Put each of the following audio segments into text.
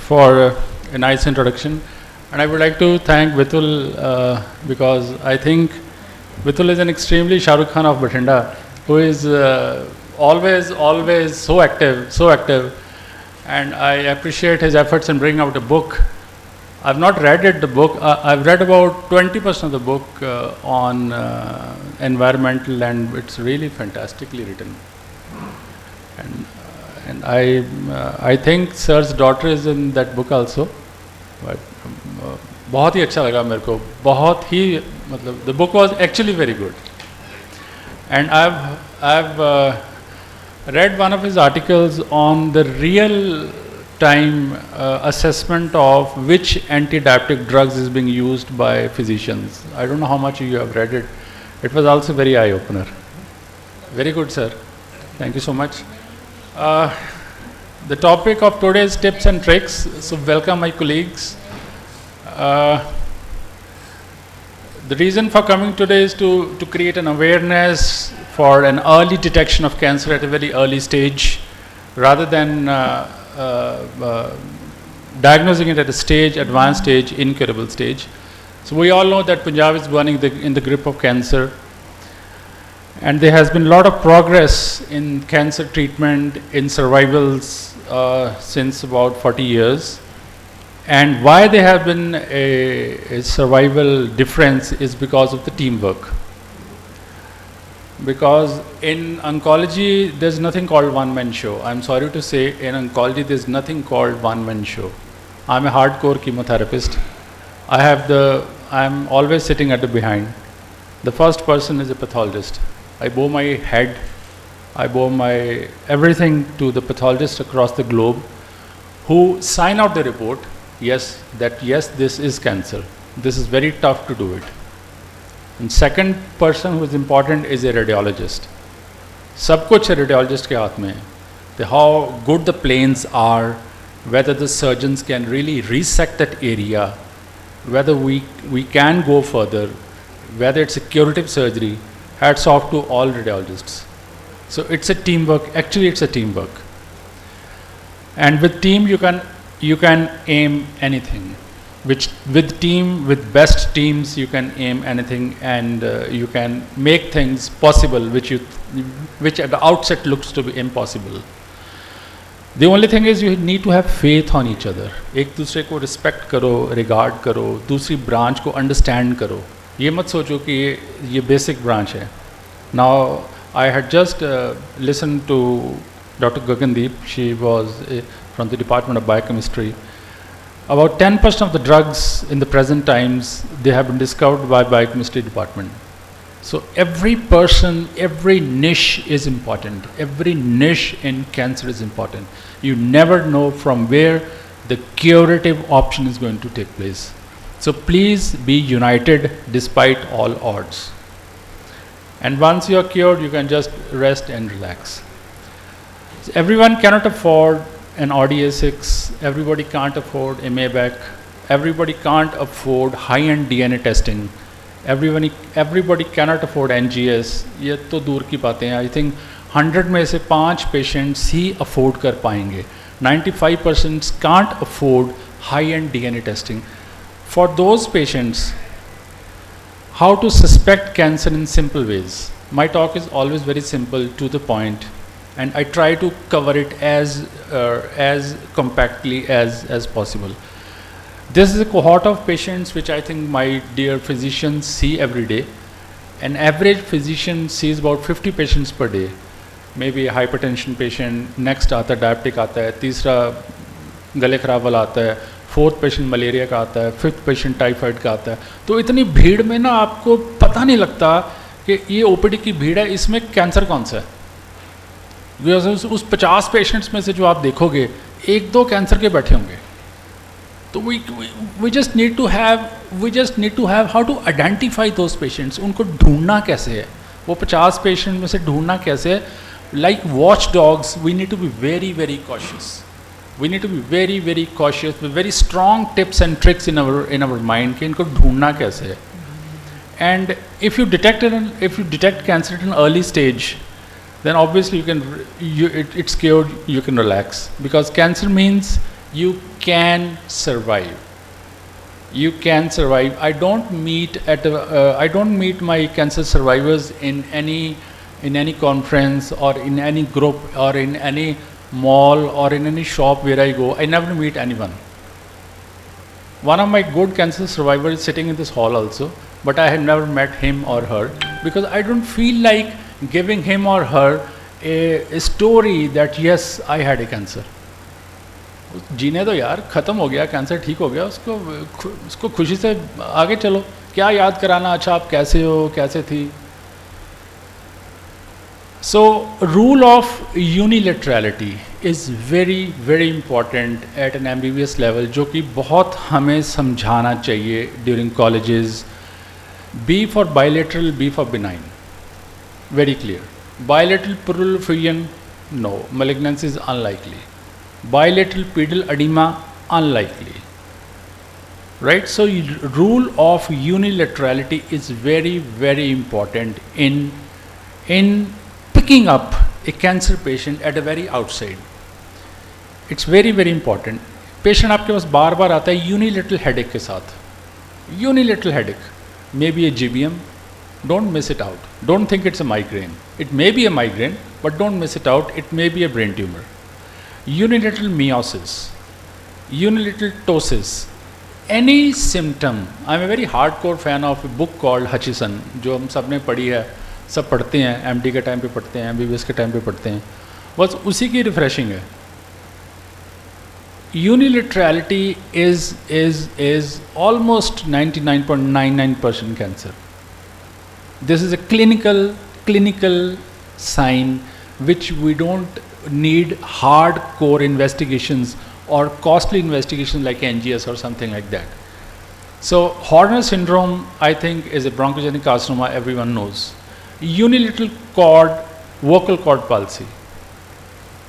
for a nice introduction. And I would like to thank Atul because I think Atul is an extremely Shah Rukh Khan of Bathinda, who is always so active. And I appreciate his efforts in bringing out a book. I've not read the book. I've read about 20% of the book on environmental, and it's really fantastically written. And I think Sir's daughter is in that book also. But बहुत ही अच्छा लगा मेरे को, बहुत ही मतलब the book was actually very good. And I've read one of his articles on the real time assessment of which anti-diabetic drugs is being used by physicians. I don't know how much you have read it. It was also very eye-opener. Very good, sir. Thank you so much. The topic of today's tips and tricks. So welcome my colleagues. The reason for coming today is to create an awareness for an early detection of cancer at a very early stage, rather than diagnosing it at a advanced stage, incurable stage. So we all know that Punjab is burning in the grip of cancer, and there has been a lot of progress in cancer treatment, in survivals since about 40 years. And why there have been a survival difference is because of the teamwork. Because in oncology, there's nothing called one-man show. I'm sorry to say, in oncology, there's nothing called one-man show. I'm a hardcore chemotherapist. I'm always sitting at the behind. The first person is a pathologist. I bow my head, I bow my everything to the pathologist across the globe, who sign out the report. Yes, this is cancer. This is very tough to do it. And second person who is important is a radiologist. सब कुछ radiologist के हाथ में है. How good the planes are, whether the surgeons can really resect that area, whether we can go further, whether it's a curative surgery. Hats off to all radiologists. So it's a teamwork. Actually, it's a teamwork. And with team, you can aim anything. With best teams, you can aim anything, and you can make things possible, which at the outset looks to be impossible. The only thing is you need to have faith on each other. एक दूसरे को respect करो, regard करो, दूसरी branch को understand करो. ये मत सोचो कि ये basic branch है. Now I had just listened to Dr. Gagandeep. She was from the Department of Biochemistry. About 10% of the drugs in the present times, they have been discovered by Biochemistry department. So every person, every niche is important. Every niche in cancer is important. You never know from where the curative option is going to take place. So please be united despite all odds. And once you are cured, you can just rest and relax. So everyone cannot afford an RDA6, everybody can't afford a Maybach, everybody can't afford high-end DNA testing, everybody cannot afford NGS. ये तो दूर की बातें हैं. I think 100 में से 5 patients ही afford कर पाएंगे. 95% can't afford high-end DNA testing. For those patients, how to suspect cancer in simple ways. My talk is always very simple, to the point, and I try to cover it as compactly as possible. This is a cohort of patients which I think my dear physicians see every day. An average physician sees about 50 patients per day. Maybe a hypertension patient, next आता है diabetic आता है, तीसरा गले खराब वाला आता है, फोर्थ पेशेंट मलेरिया का आता है, फिफ्थ पेशेंट टाइफाइड का आता है. तो इतनी भीड़ में ना आपको पता नहीं लगता कि ये ओपीडी की भीड़ है, इसमें कैंसर कौन सा है. उस 50 पेशेंट्स में से जो आप देखोगे, 1-2 कैंसर के बैठे होंगे. तो we just need to have how to identify those patients. उनको ढूंढना कैसे है, वो 50 पेशेंट में से ढूंढना कैसे है. Like watchdogs, we need to be very, very cautious. We need to be very, very cautious with very strong tips and tricks in our mind कि इनको ढूंढना कैसे है. And if you detect cancer at an early stage, then obviously it's cured, you can relax, because cancer means you can survive. You can survive. I don't meet my cancer survivors in any conference or in any group or in any mall or in any shop where I go. I never meet anyone. One of my good cancer survivors is sitting in this hall also, but I have never met him or her because I don't feel like giving him or her a story that yes, I had a cancer. जीने दो यार, ख़त्म हो गया, cancer ठीक हो गया, उसको खुशी से आगे चलो, क्या याद कराना, अच्छा आप कैसे हो, कैसे थी. So rule of unilaterality is very very important at an MBBS level, जो कि बहुत हमें समझाना चाहिए during colleges. B for bilateral, B for benign, very clear. Bilateral pleural effusion, no, malignancy is unlikely. Bilateral pedal edema, unlikely. Right? So rule of unilaterality is very very important in picking up a cancer patient at a very outside. It's very very important. Patient आपके पास बार बार आता है unilateral headache के साथ. Unilateral headache, maybe a GBM. Don't miss it out. Don't think it's a migraine. It may be a migraine, but don't miss it out. It may be a brain tumor. Unilateral meiosis, unilateral ptosis, any symptom. I'm a very hardcore fan of a book called Hutchison, जो हम सब ने पढ़ी है, सब पढ़ते हैं, MD के टाइम पे पढ़ते हैं, MBBS के टाइम पे पढ़ते हैं, बस उसी की रिफ्रेशिंग है. Unilaterality is almost 99.99% cancer. This is a clinical sign which we don't need hardcore investigations or costly investigations like NGS or something like that. So Horner syndrome, I think, is a bronchogenic carcinoma, everyone knows. Unilateral vocal cord palsy.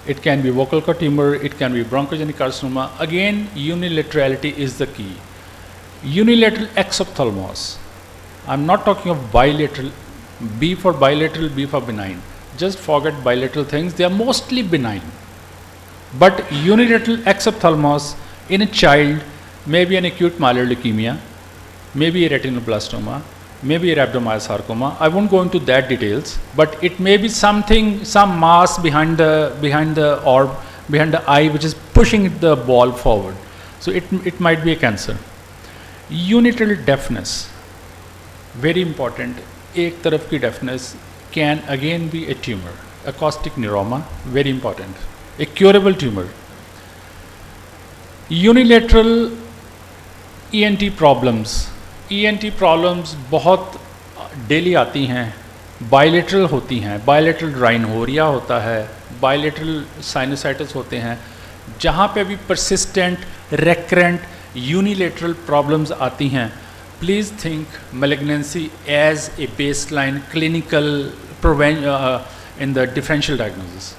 It can be vocal cord tumor, it can be bronchogenic carcinoma. Again, unilaterality is the key. Unilateral exophthalmos. I'm not talking of bilateral. B for bilateral, B for benign. Just forget bilateral things, they are mostly benign. But unilateral exophthalmos in a child may be an acute myeloid leukemia, maybe a retinoblastoma, maybe a rhabdomyosarcoma. I won't go into that details, but it may be something, some mass behind the orb, behind the eye, which is pushing the ball forward. So it might be a cancer. Unilateral deafness, very important. एक तरफ की deafness can again be a tumor. Acoustic neuroma, very important. A curable tumor. Unilateral ENT problems. ENT problems बहुत daily आती हैं, bilateral होती हैं, bilateral rhinorrhoea होता है, बायलेटरल साइनोसाइटिस होते हैं, जहाँ पे भी परसिस्टेंट रेकरेंट यूनिलेटरल प्रॉब्लम्स आती हैं. Please think malignancy as a baseline clinical in the differential diagnosis.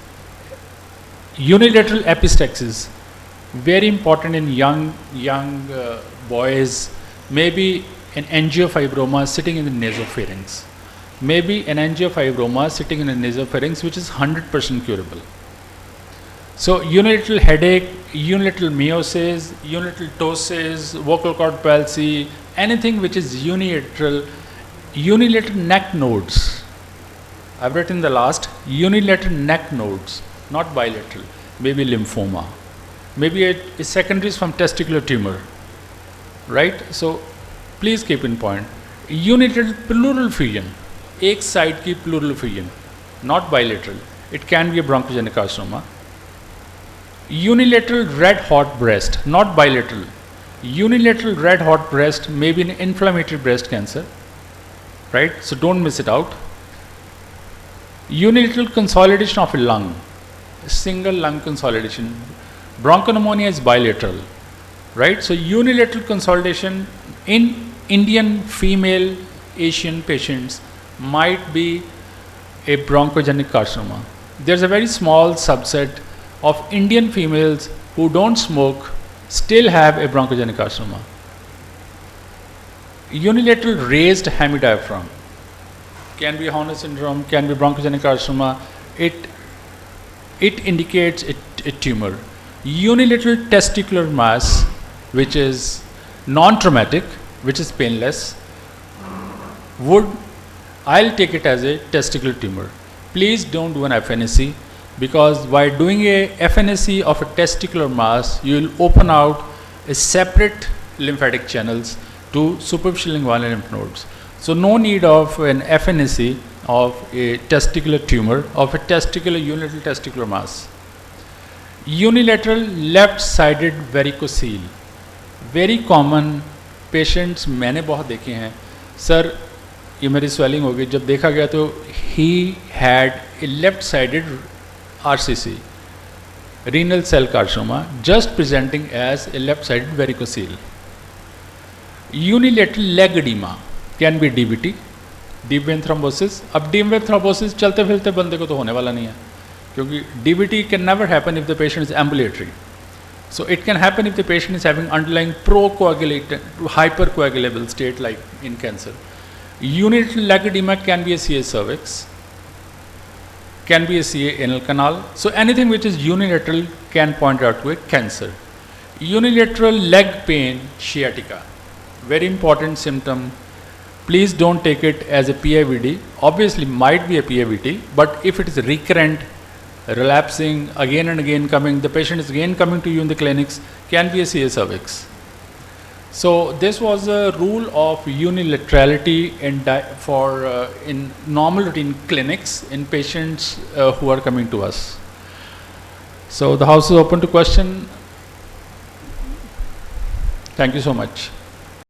Unilateral epistaxis, very important in young boys. Maybe an angiofibroma sitting in the nasopharynx. Maybe an angiofibroma sitting in the nasopharynx, which is 100% curable. So unilateral headache, unilateral meiosis, unilateral ptosis, vocal cord palsy, anything which is unilateral. Unilateral neck nodes. I've written the last, unilateral neck nodes, not bilateral. Maybe lymphoma. Maybe a secondaries from testicular tumor. Right? So please keep in point. Unilateral pleural effusion, एक side की pleural effusion, not bilateral. It can be a bronchogenic carcinoma. Unilateral red hot breast, not bilateral. Unilateral red hot breast may be an inflammatory breast cancer, right? So don't miss it out. Unilateral consolidation of a lung, single lung consolidation. Bronchopneumonia is bilateral, right? So unilateral consolidation in Indian female Asian patients might be a bronchogenic carcinoma. There's a very small subset of Indian females who don't smoke still have a bronchogenic carcinoma. Unilateral raised hemidiaphragm can be Horner syndrome, can be bronchogenic carcinoma. It indicates a tumor. Unilateral testicular mass, which is non-traumatic, which is painless, I'll take it as a testicular tumor. Please don't do an FNAC, because by doing a FNAC of a testicular mass, you will open out a separate lymphatic channels to superficial inguinal lymph nodes. So no need of an FNAC of a testicular tumor, of a unilateral testicular mass. Unilateral left-sided varicocele, very common patients मैंने बहुत देखे हैं. Sir ये मेरी swelling हो गई, जब देखा गया तो he had a left-sided RCC, renal cell carcinoma, just presenting as a left-sided varicocele. Unilateral leg edema can be DVT, deep vein thrombosis. अब deep vein thrombosis चलते फिरते बंदे को तो होने वाला नहीं है, क्योंकि DVT can never happen if the patient is ambulatory. So it can happen if the patient is having underlying procoagulated, hypercoagulable state like in cancer. Unilateral leg edema can be a CA cervix, can be a CA anal canal. So anything which is unilateral can point out to a cancer. Unilateral leg pain, sciatica, very important symptom. Please don't take it as a PIVD. Obviously might be a PIVD, but if it is recurrent, relapsing, again and again coming, the patient is again coming to you in the clinics, can be a CA cervix. So this was a rule of unilaterality in normal routine clinics in patients who are coming to us. So the house is open to question. Thank you so much.